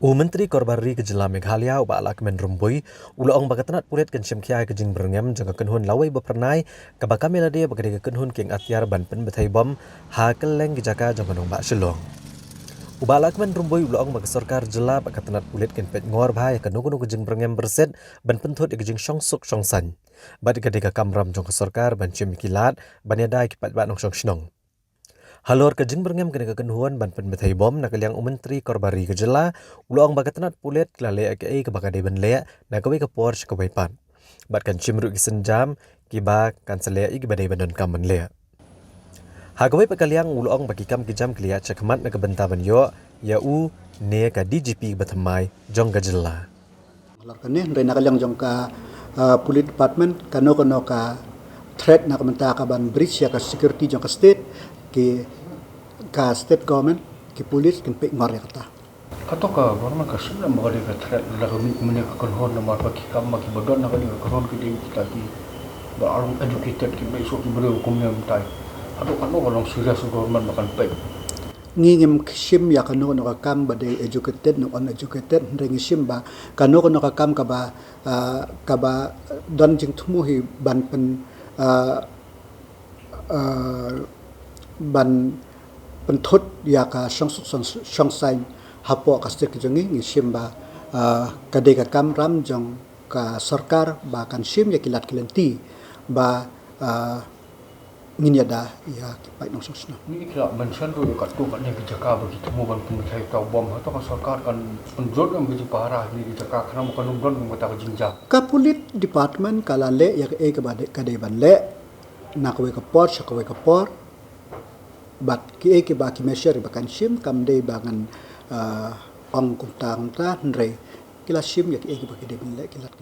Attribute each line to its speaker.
Speaker 1: Menteri Korbari Kejela Meghalaya uba alak menrumbui ulaong bagatanat pulit kensyam kiai kejing berngem jangka kenhun lawai bepernai kabaka melade bagade kenhun king atyar ban pen betai bom ha keleng gijaka jangka nong bak selong. Uba alak menrumbui ulaong bagasorkar jela bagatanat pulit ken pet ngor bahaya kenung kejing berngem berset ban penthut kejing syongsuk syongsan. Bad gade kamram jangka sorkar ban cyem kilat ban yadai kipat bat nong syong. Halor kejing berngem kena kekenhuan ban pen betai bom nak liang Menteri Korbari Kejela ulang bagatanat pulet kelale aka kebagade ben lea nak kawe ke Porsche kawe pan. Bat kan cimruk kisenjam kiba kan selea igi badai bandon kamen lea. Hagawe pekaliang ulang bagi kam kejam keliat cekmat nak bentaban yo yau ne ka DGP batamai jong Kejela.
Speaker 2: Halor kene rena kaliang jong ka police department kano ka threat nak menta ka ban bridge ya ka security jong ka state ka state government ki police kin pe ngor kata
Speaker 3: atau ka government ka sumna magali ka threat la ka mene ka konhon na marpa ki kam ma ki bodon na ka ni ka konhon ki ding kita ki ba arung educated ki be so ki bro kum ne mtai atau kanu ka long serious government makan pe
Speaker 2: ngingim sim ya kano ka kam ba de educated no uneducated ring sim ba kano ka kam ka ba don jing thumu hi ban pen ban penthut ya ka syong hapo ka stik jongi ngi simba kade ka kamram jong ka sarkar ba kan sim ya kilat kilenti ba nginyada ya kipai nong sosna
Speaker 3: ni kira mention ro ka tu ka ne ki jaka ba ki temu ban pun thai tau bom atau ka sarkar kan penjot yang bi parah ni di jaka kana mo kanung don mo ta ka jinja
Speaker 2: ka pulit department kala le ya ka ba de kade ban le na ka we ka por sa ka we ka por bat ki ba ki measure ba kan sim kam de bangan ong kumta nre kila sim ya ki ba ki de bin le kilat